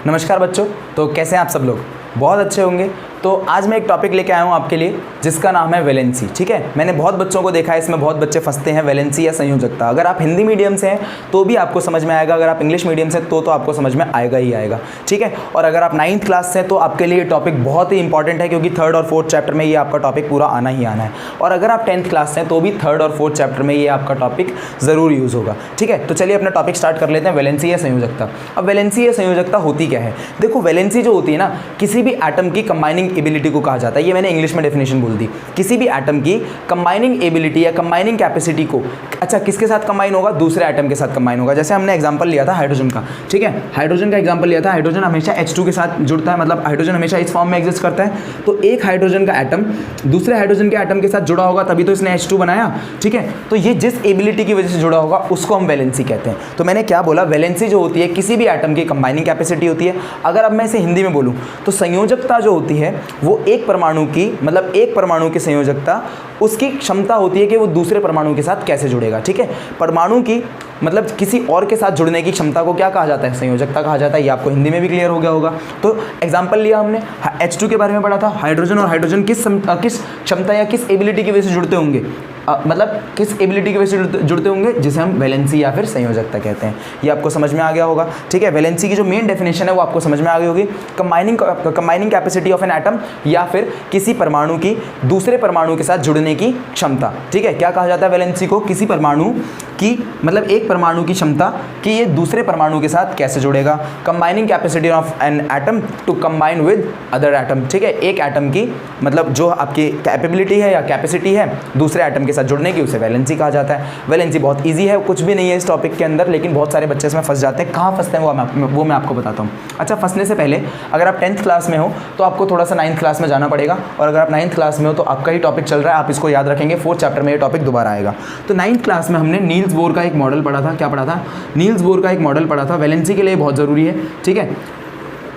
नमस्कार बच्चों, तो कैसे हैं आप सब लोग? बहुत अच्छे होंगे। तो आज मैं एक टॉपिक लेके आया हूँ आपके लिए जिसका नाम है वैलेंसी। ठीक है, मैंने बहुत बच्चों को देखा है, इसमें बहुत बच्चे फंसते हैं वैलेंसी या संयोजकता। अगर आप हिंदी मीडियम से हैं तो भी आपको समझ में आएगा, अगर आप इंग्लिश मीडियम से तो आपको समझ में आएगा ही आएगा। ठीक है, और अगर आप 9th क्लास से हैं तो आपके लिए टॉपिक बहुत ही इंपॉर्टेंट है, क्योंकि 3rd और 4th चैप्टर में ये आपका टॉपिक पूरा आना ही आना है। और अगर आप 10th क्लास से हैं तो भी 3rd और 4th चैप्टर में ये आपका टॉपिक ज़रूर यूज़ होगा। ठीक है, तो चलिए अपना टॉपिक स्टार्ट कर लेते हैं, वैलेंसी या संयोजकता। अब वैलेंसी या संयोजकता होती क्या है? देखो, वैलेंसी जो होती है ना, किसी भी एटम की कंबाइनिंग एबिलिटी को कहा जाता है। ये मैंने इंग्लिश में डेफिनेशन बोल दी। किसी भी एटम की कंबाइनिंग एबिलिटी या कंबाइनिंग कैपेसिटी को, अच्छा किसके साथ कंबाइन होगा? दूसरे एटम के साथ कंबाइन होगा। जैसे हमने एग्जांपल लिया था हाइड्रोजन का। ठीक है, हाइड्रोजन का एग्जांपल लिया था। हाइड्रोजन हमेशा H2 के साथ जुड़ता है, मतलब हाइड्रोजन हमेशा इस फॉर्म में एग्जिस्ट करता है। तो एक हाइड्रोजन का एटम दूसरे हाइड्रोजन के एटम के साथ जुड़ा होगा, तभी तो इसने H2 बनाया। ठीक है, तो ये जिस एबिलिटी की वजह से जुड़ा होगा उसको हम वैलेंसी कहते हैं। तो मैंने क्या बोला? वैलेंसी जो होती है किसी भी एटम की कंबाइनिंग कैपेसिटी होती है। अगर अब मैं इसे हिंदी में बोलूँ तो संयोजकता जो होती है वो एक परमाणु की, मतलब एक परमाणु की संयोजकता, उसकी क्षमता होती है कि वो दूसरे परमाणु के साथ कैसे जुड़ेगा। ठीक है, परमाणु की मतलब किसी और के साथ जुड़ने की क्षमता को क्या कहा जाता है? संयोजकता कहा जाता है। ये आपको हिंदी में भी क्लियर हो गया होगा। तो एग्जांपल लिया हमने, H2 के बारे में पढ़ा था। हाइड्रोजन और हाइड्रोजन किस क्षमता या किस एबिलिटी की वजह से जुड़ते होंगे? मतलब किस एबिलिटी की वजह से जुड़ते होंगे, जिसे हम वैलेंसी या फिर संयोजकता कहते हैं। ये आपको समझ में आ गया होगा। ठीक है, वैलेंसी की जो मेन डेफिनेशन है वो आपको समझ में आ गई होगी। Combining capacity of an atom, या फिर किसी परमाणु की दूसरे परमाणु के साथ जुड़ने की क्षमता। ठीक है, क्या कहा जाता है वैलेंसी को? किसी परमाणु की, मतलब एक परमाणु की क्षमता कि ये दूसरे परमाणु के साथ कैसे जुड़ेगा। Combining capacity of an atom to combine with other atom. ठीक है, एक एटम की मतलब जो आपकी कैपेबिलिटी है या कैपेसिटी है दूसरे एटम के साथ जुड़ने की, उसे वैलेंसी कहा जाता है। वैलेंसी बहुत इजी है, कुछ भी नहीं है इस टॉपिक के अंदर, लेकिन बहुत सारे बच्चे इसमें फंस जाते हैं। कहाँ फंसते हैं वो मैं आपको बताता हूँ। अच्छा, फंसने से पहले अगर आप 10th क्लास में हो तो आपको थोड़ा सा 9th क्लास में जाना पड़ेगा, और अगर आप 9th क्लास में हो तो आपका ही टॉपिक चल रहा है, आप इसको याद रखेंगे। 4th चैप्टर में ये टॉपिक दोबारा आएगा। तो 9th क्लास में हमने नील्स बोर का एक मॉडल पढ़ा था। क्या पढ़ा था? नील्स बोर का एक मॉडल पढ़ा था। वैलेंसी के लिए बहुत ज़रूरी है। ठीक है,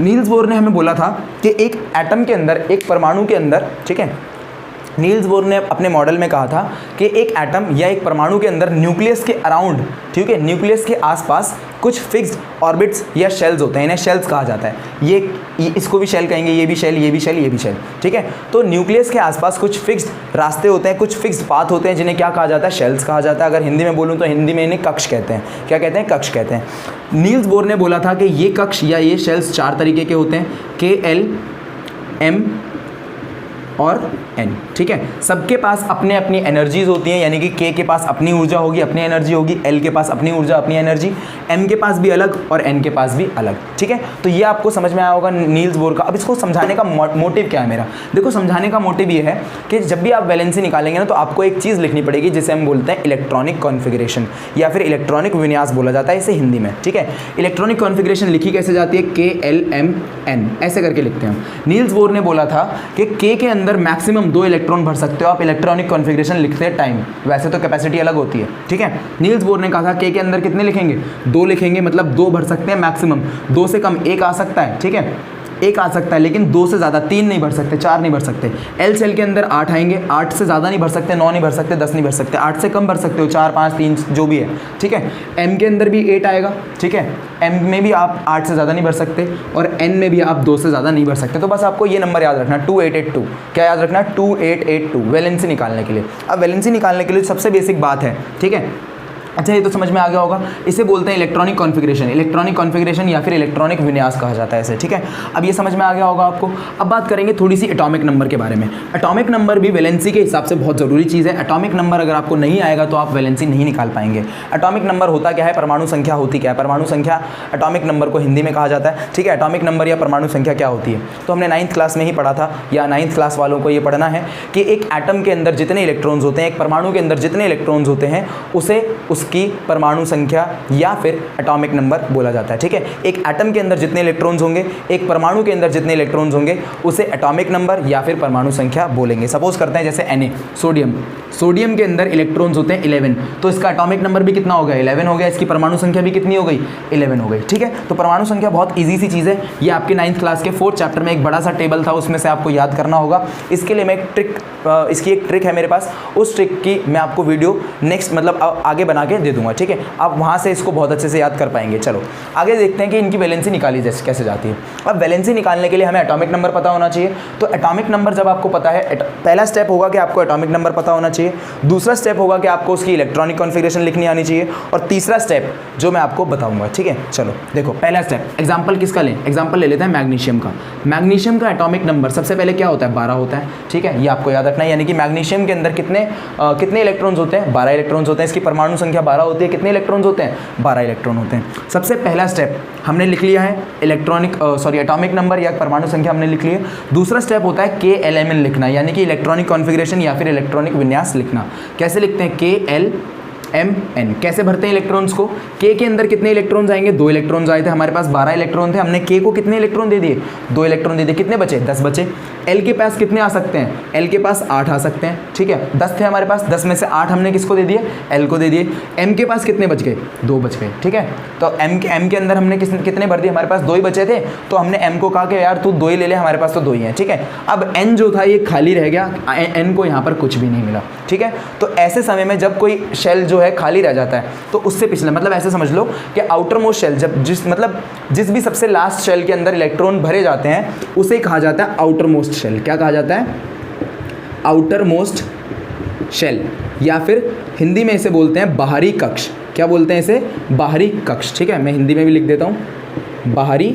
नील्स बोर ने हमें बोला था कि एक एटम के अंदर, एक परमाणु के अंदर, ठीक है, नील्स बोर ने अपने मॉडल में कहा था कि एक एटम या एक परमाणु के अंदर न्यूक्लियस के अराउंड, ठीक है, न्यूक्लियस के आसपास कुछ फिक्स्ड ऑर्बिट्स या शेल्स होते हैं। इन्हें शेल्स कहा जाता है। ये इसको भी शेल कहेंगे, ये भी शेल, ये भी शेल, ये भी शेल। ठीक है, तो न्यूक्लियस के आसपास कुछ फिक्स्ड रास्ते होते हैं, कुछ फिक्स्ड पाथ होते हैं, जिन्हें क्या कहा जाता है? शेल्स कहा जाता है। अगर हिंदी में बोलूँ तो हिंदी में इन्हें कक्ष कहते हैं। क्या कहते हैं? कक्ष कहते हैं। नील्स बोर ने बोला था कि ये कक्ष या ये शेल्स 4 तरीके के होते हैं, K, L, M और N। ठीक है, सबके पास अपने अपनी एनर्जीज होती हैं, यानी कि K के पास अपनी ऊर्जा होगी, अपनी एनर्जी होगी, L के पास अपनी ऊर्जा, अपनी एनर्जी, M के पास भी अलग और N के पास भी अलग। ठीक है, तो ये आपको समझ में आया होगा नील्स बोर का। अब इसको समझाने का मोटिव क्या है मेरा? देखो, समझाने का मोटिव ये है कि जब भी आप वैलेंसी निकालेंगे ना, तो आपको एक चीज़ लिखनी पड़ेगी जिसे हम बोलते हैं इलेक्ट्रॉनिक कॉन्फ़िगरेशन, या फिर इलेक्ट्रॉनिक विन्यास बोला जाता है इसे हिंदी में। ठीक है, इलेक्ट्रॉनिक कॉन्फ़िगरेशन लिखी कैसे जाती है? K, L, M, N ऐसे करके लिखते हैं। नील्स बोर ने बोला था कि K के अंदर मैक्सिमम 2 इलेक्ट्रॉन भर सकते हो आप इलेक्ट्रॉनिक कॉन्फ़िगरेशन लिखते टाइम। वैसे तो कैपेसिटी अलग होती है। ठीक है, नील्स बोर ने कहा था K के अंदर कितने लिखेंगे? 2 लिखेंगे, मतलब 2 भर सकते हैं मैक्सिमम। 2 से कम 1 आ सकता है। ठीक है, 1 आ सकता है, लेकिन 2 से ज़्यादा 3 नहीं भर सकते, 4 नहीं भर सकते। एल सेल के अंदर 8 आएंगे, 8 से ज़्यादा नहीं भर सकते, 9 नहीं भर सकते, 10 नहीं भर सकते। 8 से कम भर सकते हो, 4, 5, 3 जो भी है। ठीक है, एम के अंदर भी 8 आएगा। ठीक है, एम में भी आप 8 से ज़्यादा नहीं भर सकते, और एन में भी आप 2 से ज़्यादा नहीं भर सकते। तो बस आपको ये नंबर याद रखना, 2882। क्या याद रखना? 2882 वैलेंसी निकालने के लिए। अब वैलेंसी निकालने के लिए सबसे बेसिक बात है, ठीक है, अच्छा ये तो समझ में आ गया होगा, इसे बोलते हैं इलेक्ट्रॉनिक कॉन्फ़िगरेशन। इलेक्ट्रॉनिक कॉन्फ़िगरेशन या फिर इलेक्ट्रॉनिक विन्यास कहा जाता है इसे। ठीक है, अब ये समझ में आ गया होगा आपको। अब बात करेंगे थोड़ी सी एटॉमिक नंबर के बारे में। एटॉमिक नंबर भी वैलेंसी के हिसाब से बहुत ज़रूरी चीज़ है। एटॉमिक नंबर अगर आपको नहीं आएगा तो आप वैलेंसी नहीं निकाल पाएंगे। एटॉमिक नंबर होता क्या है? परमाणु संख्या होती क्या है? परमाणु संख्या एटॉमिक नंबर को हिंदी में कहा जाता है। ठीक है, एटॉमिक नंबर या परमाणु संख्या क्या होती है? तो हमने 9th क्लास में ही पढ़ा था, या 9th क्लास वालों को ये पढ़ना है कि एक एटम के अंदर जितने इलेक्ट्रॉन्स होते हैं, एक परमाणु के अंदर जितने इलेक्ट्रॉन्स होते हैं, उसे उसकी परमाणु संख्या या फिर एटॉमिक नंबर बोला जाता है। ठीक है, एक एटम के अंदर जितने इलेक्ट्रॉन्स होंगे, एक परमाणु के अंदर जितने इलेक्ट्रॉन्स होंगे, उसे एटॉमिक नंबर या फिर परमाणु संख्या बोलेंगे। सपोज करते हैं जैसे Na, सोडियम के अंदर इलेक्ट्रॉन्स होते हैं 11, तो इसका एटॉमिक नंबर भी कितना हो गया? 11 हो गया। इसकी परमाणु संख्या भी कितनी हो गई? 11 हो गई। ठीक है, तो परमाणु संख्या बहुत ईजी सी चीज़ है। ये आपके 9th क्लास के 4th चैप्टर में एक बड़ा सा टेबल था, उसमें से आपको याद करना होगा। इसके लिए मैं एक ट्रिक, इसकी एक ट्रिक है मेरे पास, उस ट्रिक की मैं आपको वीडियो नेक्स्ट मतलब आगे बना के दे दूंगा, ठीक है। आप वहाँ से इसको बहुत अच्छे से याद कर पाएंगे। चलो आगे देखते हैं कि इनकी वैलेंसी निकाली जैसे कैसे जाती है। अब वैलेंसी निकालने के लिए हमें एटॉमिक नंबर पता होना चाहिए। तो एटॉमिक नंबर जब आपको पता है, पहला स्टेप होगा कि आपको एटॉमिक नंबर पता होना चाहिए, दूसरा स्टेप होगा कि आपको उसकी इलेक्ट्रॉनिक कॉन्फ़िगरेशन लिखनी आनी चाहिए, और तीसरा स्टेप जो मैं आपको बताऊंगा, ठीक है। चलो देखो पहला स्टेप, एग्जांपल किसका लें, एग्जांपल ले लेते हैं मैग्नीशियम का। मैग्नीशियम का एटॉमिक नंबर सबसे पहले क्या होता है, 12 होता है, ठीक है। ये आपको याद रखना है, यानी कि मैग्नीशियम के अंदर कितने इलेक्ट्रॉन्स होते हैं, 12 इलेक्ट्रॉन्स होते हैं। इसकी परमाणु संख्या 12 होती है। कितने इलेक्ट्रॉन्स होते हैं, 12 इलेक्ट्रॉन होते हैं। सबसे पहला स्टेप हमने लिख लिया है, एटॉमिक नंबर या परमाणु संख्या हमने लिख ली है। दूसरा स्टेप होता है KLMN लिखना, यानी कि इलेक्ट्रॉनिक कॉन्फ़िगरेशन या फिर इलेक्ट्रॉनिक विन्यास लिखना। कैसे लिखते हैं, KLMN। कैसे भरते हैं इलेक्ट्रॉन्स को, K के अंदर कितने इलेक्ट्रॉन्स आएंगे, 2 इलेक्ट्रॉन्स आए थे, हमारे पास 12 इलेक्ट्रॉन थे, हमने K को कितने इलेक्ट्रॉन दे दिए, 2 इलेक्ट्रॉन दे दिए, कितने बचे, 10 बचे। L के पास कितने आ सकते हैं, L के पास 8 आ सकते हैं, ठीक है। 10 थे हमारे पास, 10 में से 8 हमने किसको दे दिए, L को दे दिए। M के पास कितने बच गए, 2 बच गए, ठीक है। तो M के अंदर हमने कितने भर दिए, हमारे पास 2 ही बचे थे, तो हमने M को कहा कि यार तू 2 ही ले ले, हमारे पास तो 2 ही हैं, ठीक है। अब N जो था ये खाली रह गया, N को यहाँ पर कुछ भी नहीं मिला, ठीक है। तो ऐसे समय में जब कोई शेल जो है खाली रह जाता है तो उससे पिछले, मतलब ऐसे समझ लो कि आउटर मोस्ट शेल, जब जिस भी सबसे लास्ट शेल के अंदर इलेक्ट्रॉन भरे जाते हैं उसे कहा जाता है आउटर मोस्ट शेल। क्या कहा जाता है, आउटर मोस्ट शेल, या फिर हिंदी में इसे बोलते हैं बाहरी कक्ष। क्या बोलते हैं इसे, बाहरी कक्ष, ठीक है। मैं हिंदी में भी लिख देता हूँ, बाहरी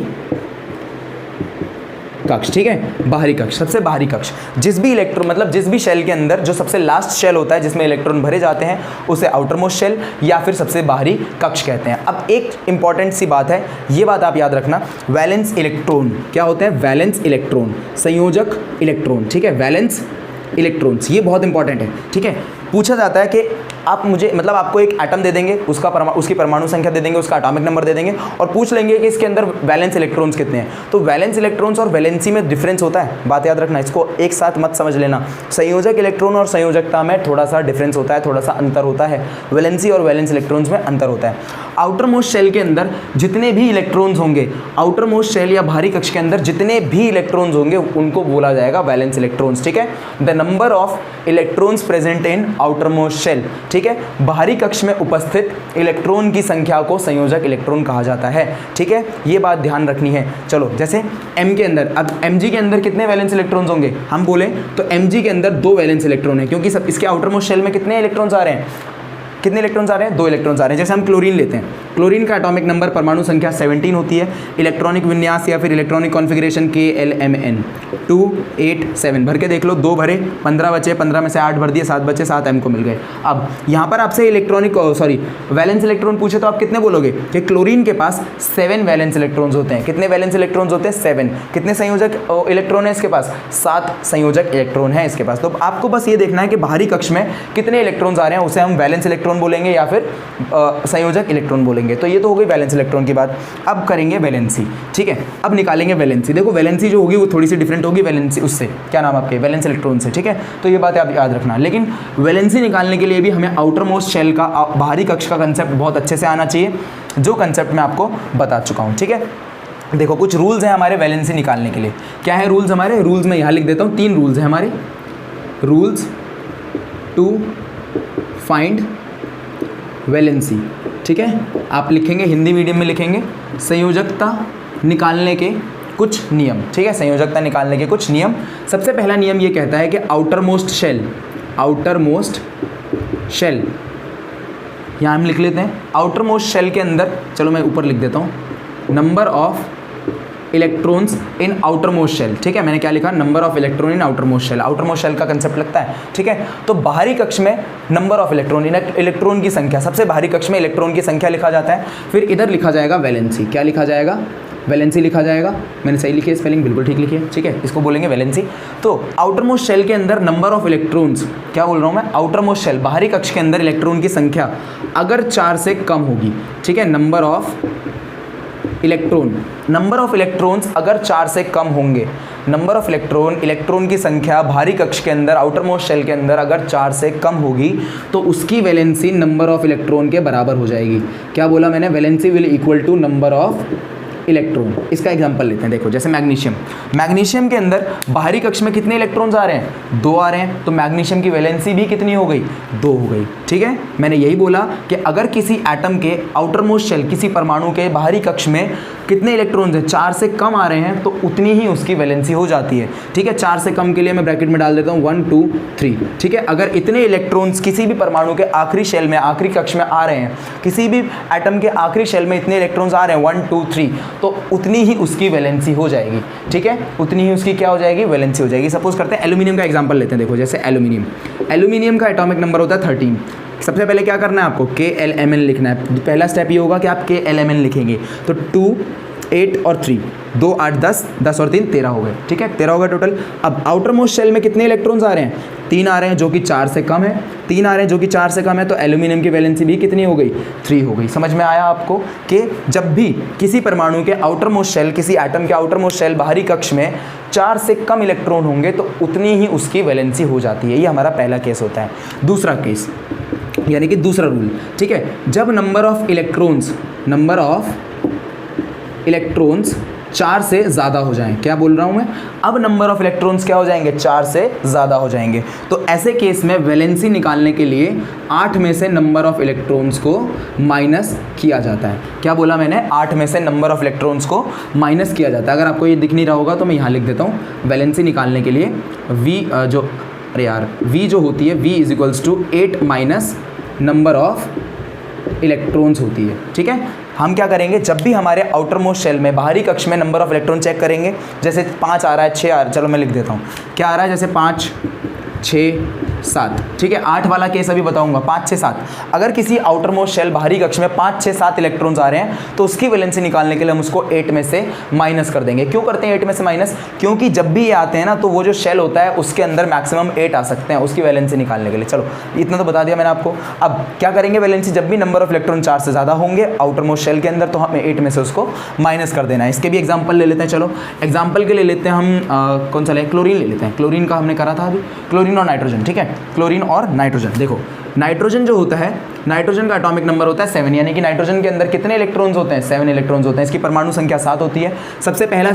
कक्ष, ठीक है। बाहरी कक्ष, सबसे बाहरी कक्ष, जिस भी शेल के अंदर जो सबसे लास्ट शेल होता है जिसमें इलेक्ट्रॉन भरे जाते हैं उसे आउटर मोस्ट शेल या फिर सबसे बाहरी कक्ष कहते हैं। अब एक इंपॉर्टेंट सी बात है, ये बात आप याद रखना, वैलेंस इलेक्ट्रॉन क्या होते हैं, वैलेंस इलेक्ट्रॉन, संयोजक इलेक्ट्रॉन, ठीक है। वैलेंस इलेक्ट्रॉन्स, ये बहुत इंपॉर्टेंट है, ठीक है। पूछा जाता है कि आप मुझे, मतलब आपको एक एटम दे देंगे, उसकी परमाणु संख्या दे देंगे, उसका एटॉमिक नंबर दे देंगे और पूछ लेंगे कि इसके अंदर वैलेंस इलेक्ट्रॉन्स कितने हैं। तो वैलेंस इलेक्ट्रॉन्स और वैलेंसी में डिफरेंस होता है, बात याद रखना, इसको एक साथ मत समझ लेना। संयोजक इलेक्ट्रॉन और संयोजकता में थोड़ा सा डिफरेंस होता है, थोड़ा सा अंतर होता है, वैलेंसी और वैलेंस इलेक्ट्रॉन्स में अंतर होता है। आउटर मोस्ट शेल के अंदर जितने भी इलेक्ट्रॉन्स होंगे, आउटर मोस्ट शेल या बाहरी कक्ष के अंदर जितने भी इलेक्ट्रॉन्स होंगे उनको बोला जाएगा वैलेंस इलेक्ट्रॉन्स, ठीक है। The number of electrons present in outermost shell, ठीक है। बाहरी कक्ष में उपस्थित इलेक्ट्रॉन की संख्या को संयोजक इलेक्ट्रॉन कहा जाता है, ठीक है। ये बात ध्यान रखनी है। चलो जैसे M के अंदर, अब Mg के अंदर कितने वैलेंस इलेक्ट्रॉन्स होंगे, हम बोले तो Mg के अंदर 2 वैलेंस इलेक्ट्रॉन है, क्योंकि सब इसके आउटर मोस्ट शेल में कितने इलेक्ट्रॉन्स आ रहे हैं, कितने इलेक्ट्रॉन्स आ रहे हैं, 2 इलेक्ट्रॉन्स आ रहे हैं। जैसे हम क्लोरीन लेते हैं, क्लोरीन का एटॉमिक नंबर परमाणु संख्या 17 होती है, इलेक्ट्रॉनिक विन्यास या फिर इलेक्ट्रॉनिक कॉन्फ़िगरेशन KLMN 287। भर के देख लो, 2 भरे, 15 बचे, 15 में से 8 भर दिए, 7 बचे, 7 M को मिल गए। अब यहाँ पर आपसे वैलेंस इलेक्ट्रॉन पूछे तो आप कितने बोलोगे कि क्लोरीन के पास 7 वैलेंस इलेक्ट्रॉन्स होते हैं। कितने वैलेंस इलेक्ट्रॉन्स होते हैं, 7। कितने संयोजक इलेक्ट्रॉन है इसके पास, 7 संयोजक इलेक्ट्रॉन है इसके पास। तो आपको बस ये देखना है कि बाहरी कक्ष में कितने इलेक्ट्रॉन्स आ रहे हैं, उसे हम वैलेंस इलेक्ट्रॉन बोलेंगे या फिर संयोजक इलेक्ट्रॉन बोलेंगे। तो ये तो हो गई वैलेंस इलेक्ट्रॉन की बात। अब करेंगे वैलेंसी, ठीक है। अब निकालेंगे वैलेंसी। देखो वैलेंसी जो होगी वो थोड़ी सी डिफरेंट होगी वैलेंसी उससे, क्या नाम आपके, वैलेंस इलेक्ट्रॉन से, ठीक है। तो ये बात आप याद रखना। लेकिन वैलेंसी निकालने के लिए भी हमें आउटर मोस्ट शेल का, बाहरी कक्ष का कंसेप्ट बहुत अच्छे से आना चाहिए, जो कंसेप्ट मैं आपको बता चुका हूँ, ठीक है। देखो कुछ रूल्स हैं हमारे वैलेंसी निकालने के लिए। क्या है रूल्स हमारे, रूल्स मैं यहाँ लिख देता हूँ, 3 रूल्स हैं हमारे। रूल्स टू फाइंड वैलेंसी, ठीक है। आप लिखेंगे, हिंदी मीडियम में लिखेंगे, संयोजकता निकालने के कुछ नियम, ठीक है। संयोजकता निकालने के कुछ नियम। सबसे पहला नियम ये कहता है कि आउटर मोस्ट शेल, यहाँ हम लिख लेते हैं आउटर मोस्ट शेल के अंदर, चलो मैं ऊपर लिख देता हूँ, number of electrons in outermost shell, ठीक है। मैंने क्या लिखा, number of electron in outermost shell. Outermost shell का कंसेप्ट लगता है, ठीक है। तो बाहरी कक्ष में नंबर ऑफ इलेक्ट्रॉन, इलेक्ट्रॉन की संख्या, सबसे बाहरी कक्ष में इलेक्ट्रॉन की संख्या लिखा जाता है। फिर इधर लिखा जाएगा वैलेंसी। क्या लिखा जाएगा, वैलेंसी लिखा जाएगा। मैंने सही लिखी है, स्पेलिंग बिल्कुल ठीक लिखी है, ठीक है। इसको बोलेंगे वैलेंसी। तो आउटर मोस्ट शेल के अंदर नंबर ऑफ इलेक्ट्रॉन्स, क्या बोल रहा हूँ मैं, आउटर मोस्ट शेल बाहरी कक्ष के अंदर इलेक्ट्रॉन की संख्या अगर 4 से कम होगी, ठीक है, नंबर ऑफ इलेक्ट्रॉन्स अगर 4 से कम होंगे, नंबर ऑफ इलेक्ट्रॉन की संख्या बाहरी कक्ष के अंदर, आउटर मोस्ट शेल के अंदर अगर 4 से कम होगी तो उसकी वैलेंसी नंबर ऑफ इलेक्ट्रॉन के बराबर हो जाएगी। क्या बोला मैंने, valency will equal to number of electron. इसका एग्जांपल लेते हैं, देखो जैसे मैग्नीशियम के अंदर बाहरी कक्ष में कितने इलेक्ट्रॉन्स आ रहे हैं, 2 आ रहे हैं, तो मैग्नीशियम की वैलेंसी भी कितनी हो गई, 2 हो गई। ठीक है, मैंने यही बोला कि अगर किसी एटम के आउटर मोस्ट शेल, किसी परमाणु के बाहरी कक्ष में कितने इलेक्ट्रॉन्स हैं, 4 से कम आ रहे हैं, तो उतनी ही उसकी वैलेंसी हो जाती है। ठीक है, 4 से कम के लिए मैं ब्रैकेट में डाल देता हूँ 1 2 3। ठीक है, अगर इतने इलेक्ट्रॉन्स किसी भी परमाणु के आखिरी शेल में, आखिरी कक्ष में आ रहे हैं, किसी भी एटम के आखिरी शेल में इतने इलेक्ट्रॉन्स आ रहे हैं 1 2 3, तो उतनी ही उसकी वैलेंसी हो जाएगी। ठीक है, उतनी ही उसकी क्या हो जाएगी, वैलेंसी हो जाएगी। सपोज करते हैं एल्यूमिनियम का एग्जांपल लेते हैं। देखो जैसे एल्यूमिनियम का एटॉमिक नंबर होता है 13। सबसे पहले क्या करना है आपको, KLMN लिखना है। पहला स्टेप ये होगा कि आप KLMN लिखेंगे, तो 2 8 और 3, 2 8 10, 10 और 3 13 हो गए। ठीक है, 13 हो गए टोटल। अब आउटर मोस्ट शेल में कितने इलेक्ट्रॉन्स आ रहे हैं, 3 आ रहे हैं, जो कि 4 से कम है। 3 आ रहे हैं जो कि 4 से कम है, तो एल्यूमिनियम की वैलेंसी भी कितनी हो गई, 3 हो गई। समझ में आया आपको कि जब भी किसी परमाणु के आउटर मोस्ट शेल, किसी एटम के आउटर मोस्ट शेल बाहरी कक्ष में 4 से कम इलेक्ट्रॉन होंगे, तो उतनी ही उसकी वैलेंसी हो जाती है। ये हमारा पहला केस होता है। दूसरा केस यानी कि दूसरा रूल, ठीक है, जब नंबर ऑफ इलेक्ट्रॉन्स 4 से ज़्यादा हो जाएं। क्या बोल रहा हूँ मैं, अब नंबर ऑफ इलेक्ट्रॉन्स क्या हो जाएंगे, 4 से ज़्यादा हो जाएंगे। तो ऐसे केस में वैलेंसी निकालने के लिए 8 में से नंबर ऑफ इलेक्ट्रॉन्स को माइनस किया जाता है। क्या बोला मैंने, 8 में से नंबर ऑफ इलेक्ट्रॉन्स को माइनस किया जाता है। अगर आपको ये दिख नहीं रहा होगा तो मैं यहाँ लिख देता हूँ। वैलेंसी निकालने के लिए V जो होती है, V = 8 minus number of electrons होती है। ठीक है, हम क्या करेंगे, जब भी हमारे आउटर मोस्ट शेल में, बाहरी कक्ष में नंबर ऑफ इलेक्ट्रॉन चेक करेंगे, जैसे 5 आ रहा है, 6 आ रहा है, चलो मैं लिख देता हूँ क्या आ रहा है, जैसे 5 6 7। ठीक है, 8 वाला केस अभी बताऊंगा, 5 6 7। अगर किसी आउटर मोस्ट शेल बाहरी कक्ष में 5 6 7 इलेक्ट्रॉन्स आ रहे हैं, तो उसकी वैलेंसी निकालने के लिए हम उसको 8 में से माइनस कर देंगे। क्यों करते हैं 8 में से माइनस, क्योंकि जब भी ये आते हैं ना, तो वो जो शेल होता है उसके अंदर मैक्सिमम 8 आ सकते हैं उसकी वैलेंसी निकालने के लिए। चलो इतना तो बता दिया मैंने आपको। अब क्या करेंगे, वैलेंसी जब भी नंबर ऑफ इलेक्ट्रॉन 4 से ज़्यादा होंगे आउटर मोस्ट शेल के अंदर, तो हमें 8 में से उसको माइनस कर देना है। इसके भी एग्जाम्पल ले लेते हैं। चलो एग्जाम्पल के ले लेते हैं हम, कौन सा ले, क्लोरीन ले लेते हैं। क्लोरीन का हमने करा था अभी, क्लोरीन और नाइट्रोजन। ठीक है, क्लोरीन और नाइट्रोजन। देखो नाइट्रोजन जो होता है, नाइट्रोजन का एटॉमिक नंबर होता है 7, यानी कि नाइट्रोजन के अंदर कितने इलेक्ट्रॉन्स होते हैं, 7 इलेक्ट्रॉन्स होते हैं। इसकी परमाणु संख्या 7 होती है। सबसे पहला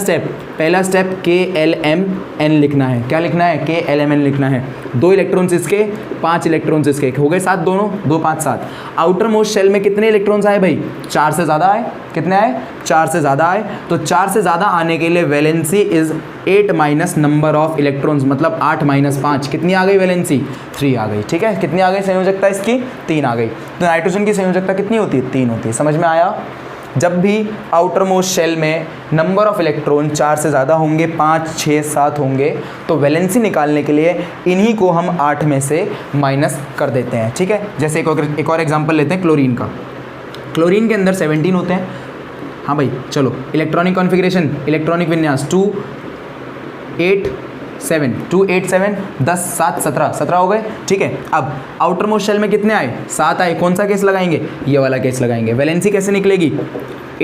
स्टेप KLMN लिखना है। क्या लिखना है, KLMN लिखना है। 2 इलेक्ट्रॉन्स इसके, 5 इलेक्ट्रॉन्स इसके, हो गए 7 दोनों, 2 5 7। आउटर मोस्ट शेल में कितने इलेक्ट्रॉन्स आए भाई, 4 से ज़्यादा आए। कितने आए, 4 से ज़्यादा आए। तो 4 से ज़्यादा आने के लिए valency is 8 minus number of electrons, मतलब 8 माइनस 5, कितनी आ गई वैलेंसी, 3 आ गई। ठीक है, कितनी आ गई संयोजकता इसकी, 3 आ गई। तो नाइट्रोजन की संयोजकता कितनी होती है, 3 होती है। समझ में आया। जब भी आउटर मोस्ट शेल में नंबर ऑफ इलेक्ट्रॉन 4 से ज़्यादा होंगे, 5 6 7 होंगे, तो वैलेंसी निकालने के लिए इन्हीं को हम 8 में से माइनस कर देते हैं। ठीक है, जैसे एक और एग्जांपल लेते हैं क्लोरीन का। क्लोरीन के अंदर 17 होते हैं। हाँ भाई चलो, इलेक्ट्रॉनिक कॉन्फ़िगरेशन, इलेक्ट्रॉनिक विन्यास 2 8 7, 2 8 7 10 7 17 हो गए। ठीक है, अब आउटर मोस्ट शेल में कितने आए, 7 आए। कौन सा केस लगाएंगे, ये वाला केस लगाएंगे। वैलेंसी कैसे निकलेगी,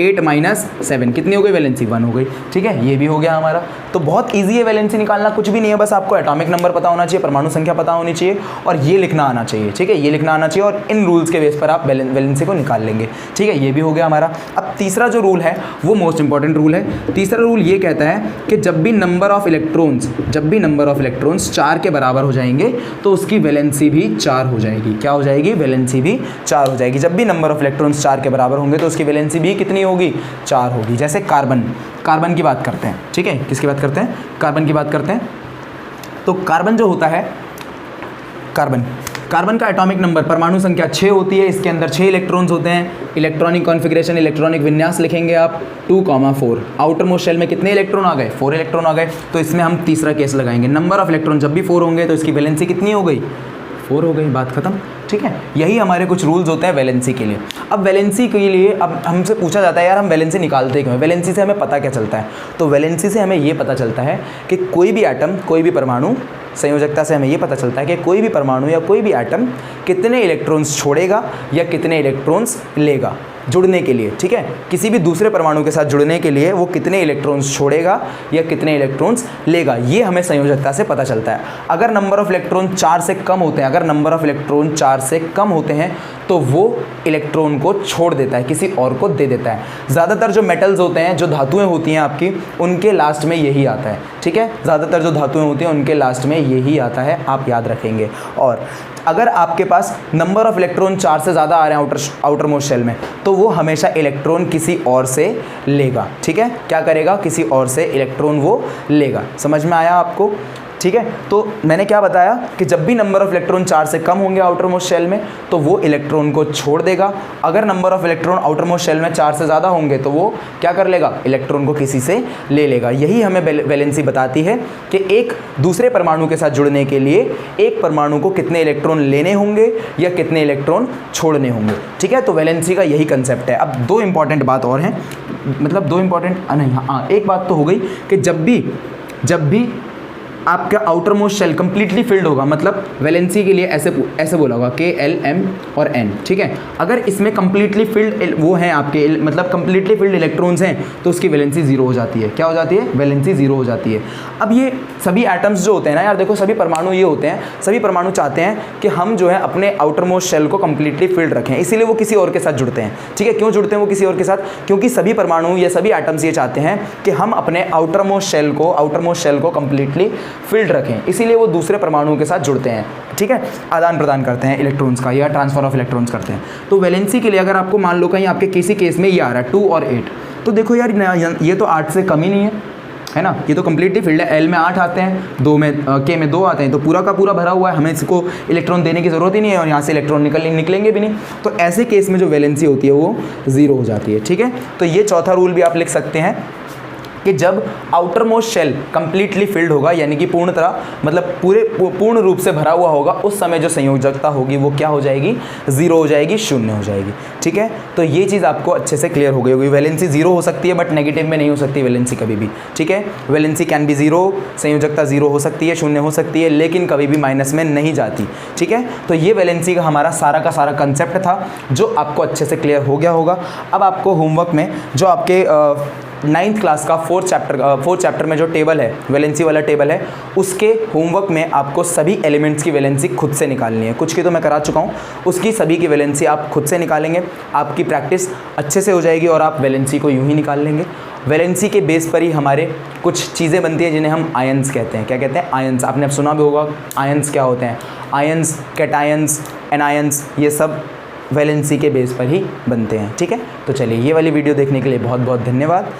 8 माइनस 7, कितनी हो गई वैलेंसी, 1 हो गई। ठीक है, ये भी हो गया हमारा। तो बहुत इजी है वैलेंसी निकालना, कुछ भी नहीं है, बस आपको एटॉमिक नंबर पता होना चाहिए, परमाणु संख्या पता होनी चाहिए, और ये लिखना आना चाहिए। ठीक है, ये लिखना आना चाहिए, और इन रूल्स के बेस पर आप वैलेंसी को निकाल लेंगे। ठीक है, ये भी हो गया हमारा। अब तीसरा जो रूल है वो मोस्ट इंपॉर्टेंट रूल है। तीसरा रूल ये कहता है कि जब भी नंबर ऑफ इलेक्ट्रॉन्स 4 के बराबर हो जाएंगे, तो उसकी वैलेंसी भी 4 हो जाएगी। क्या हो जाएगी, वैलेंसी भी 4 हो जाएगी। जब भी नंबर ऑफ इलेक्ट्रॉन्स 4 के बराबर होंगे, तो उसकी वैलेंसी भी कितनी होगी, 4 होगी। जैसे कार्बन की बात करते हैं। ठीक है, किसकी बात करते हैं, कार्बन की बात करते हैं। तो कार्बन जो होता है, कार्बन का एटॉमिक नंबर, परमाणु संख्या 6 होती है। इसके अंदर 6 इलेक्ट्रॉन्स होते हैं। इलेक्ट्रॉनिक कॉन्फ़िगरेशन, इलेक्ट्रॉनिक विन्यास लिखेंगे आप 2, 4। आउटर मोस्ट शेल में कितने इलेक्ट्रॉन आ गए, 4 इलेक्ट्रॉन आ गए। तो इसमें हम तीसरा केस लगाएंगे। नंबर ऑफ इलेक्ट्रॉन जब भी 4 होंगे, तो इसकी वैलेंसी कितनी हो गई, 4 हो गई, बात खत्म। ठीक है, यही हमारे कुछ रूल्स होते हैं वैलेंसी के लिए। अब वैलेंसी के लिए अब हमसे पूछा जाता है, यार हम वैलेंसी निकालते क्यों हैं, वैलेंसी से हमें पता क्या चलता है। तो वैलेंसी से हमें ये पता चलता है कि कोई भी एटम, कोई भी परमाणु, संयोजकता से हमें ये पता चलता है कि कोई भी परमाणु या कोई भी एटम कितने इलेक्ट्रॉन्स छोड़ेगा या कितने इलेक्ट्रॉन्स लेगा जुड़ने के लिए। ठीक है, किसी भी दूसरे परमाणु के साथ जुड़ने के लिए वो कितने इलेक्ट्रॉन्स छोड़ेगा या कितने इलेक्ट्रॉन्स लेगा, ये हमें संयोजकता से पता चलता है। अगर नंबर ऑफ इलेक्ट्रॉन 4 से कम होते हैं, अगर नंबर ऑफ इलेक्ट्रॉन 4 चार्ज से कम होते हैं तो वो इलेक्ट्रॉन को छोड़ देता है, किसी और को दे देता है। ज़्यादातर जो मेटल्स होते हैं, जो धातुएं होती हैं आपकी, उनके लास्ट में यही आता है, ठीक है। ज़्यादातर जो धातुएं होती हैं उनके लास्ट में यही आता है, आप याद रखेंगे। और अगर आपके पास नंबर ऑफ इलेक्ट्रॉन 4 से ज़्यादा आ रहे हैं आउटर मोस्ट शेल में, तो वो हमेशा इलेक्ट्रॉन किसी और से लेगा, ठीक है। क्या करेगा? किसी और से इलेक्ट्रॉन वो लेगा। समझ में आया आपको? ठीक है। तो मैंने क्या बताया कि जब भी नंबर ऑफ इलेक्ट्रॉन 4 से कम होंगे आउटर मोस्ट शेल में, तो वो इलेक्ट्रॉन को छोड़ देगा। अगर number of electron outermost shell में 4 से ज़्यादा होंगे तो वो क्या कर लेगा? इलेक्ट्रॉन को किसी से ले लेगा। यही हमें वैलेंसी बताती है कि एक दूसरे परमाणु के साथ जुड़ने के लिए एक परमाणु को कितने इलेक्ट्रॉन लेने होंगे या कितने इलेक्ट्रॉन छोड़ने होंगे, ठीक है। तो वैलेंसी का यही कंसेप्ट है। अब दो इंपॉर्टेंट बात और हैं, मतलब दो इंपॉर्टेंट नहीं, हाँ एक बात तो हो गई कि जब भी आपका outermost shell completely filled होगा, मतलब वैलेंसी के लिए ऐसे बोला होगा K, L, M और N, ठीक है। अगर इसमें कंप्लीटली फिल्ड वो हैं आपके, मतलब कंप्लीटली फिल्ड इलेक्ट्रॉन्स हैं, तो उसकी वैलेंसी जीरो हो जाती है। क्या हो जाती है? वैलेंसी जीरो हो जाती है। अब ये सभी एटम्स जो होते हैं ना यार, देखो सभी परमाणु ये होते हैं, सभी परमाणु चाहते हैं कि हम जो है अपने आउटर मोस्ट शेल को कंप्लीटली फिल्ड रखें, इसीलिए वो किसी और के साथ जुड़ते हैं, ठीक है। क्यों जुड़ते हैं वो किसी और के साथ? क्योंकि सभी परमाणु या सभी एटम्स ये चाहते हैं कि हम अपने आउटर मोस्ट शेल को कंप्लीटली फील्ड रखें, इसीलिए वो दूसरे परमाणुओं के साथ जुड़ते हैं, ठीक है। आदान प्रदान करते हैं इलेक्ट्रॉन्स का या ट्रांसफर ऑफ इलेक्ट्रॉन्स करते हैं। तो वैलेंसी के लिए अगर आपको मान लो कहीं आपके किसी केस में ये आ रहा है 2 और 8, तो देखो यार ये तो 8 से कम ही नहीं है ना, ये तो कंप्लीटली फील्ड है। L में 8 आते हैं, K में 2 आते हैं, तो पूरा का पूरा भरा हुआ है, हमें इसको इलेक्ट्रॉन देने की ज़रूरत ही नहीं है और यहाँ से इलेक्ट्रॉन निकलेंगे भी नहीं। तो ऐसे केस में जो वैलेंसी होती है वो ज़ीरो हो जाती है, ठीक है। तो ये चौथा रूल भी आप लिख सकते हैं कि जब outermost shell completely filled होगा, यानी कि पूर्ण तरह मतलब पूर्ण रूप से भरा हुआ होगा, उस समय जो संयोजकता होगी वो क्या हो जाएगी? ज़ीरो हो जाएगी, शून्य हो जाएगी, ठीक है। तो ये चीज़ आपको अच्छे से क्लियर हो गई होगी। वैलेंसी जीरो हो सकती है बट नेगेटिव में नहीं हो सकती वैलेंसी कभी भी, ठीक है। वैलेंसी कैन बी जीरो, संयोजकता जीरो हो सकती है, शून्य हो सकती है, लेकिन कभी भी माइनस में नहीं जाती, ठीक है। तो ये वैलेंसी का हमारा सारा का सारा कंसेप्ट था, जो आपको अच्छे से क्लियर हो गया होगा। अब आपको होमवर्क में जो आपके 9th क्लास का 4th चैप्टर में जो टेबल है, वैलेंसी वाला टेबल है, उसके होमवर्क में आपको सभी एलिमेंट्स की वैलेंसी खुद से निकालनी है। कुछ की तो मैं करा चुका हूँ, उसकी सभी की वैलेंसी आप खुद से निकालेंगे, आपकी प्रैक्टिस अच्छे से हो जाएगी और आप वैलेंसी को यूं ही निकाल लेंगे। वैलेंसी के बेस पर ही हमारे कुछ चीज़ें बनती हैं जिन्हें हम आयंस कहते हैं। क्या कहते हैं? आयंस। आपने अब सुना भी होगा आयंस क्या होते हैं। आयंस, कैटायंस, एनायंस, ये सब वैलेंसी के बेस पर ही बनते हैं, ठीक है। तो चलिए, ये वाली वीडियो देखने के लिए बहुत बहुत धन्यवाद।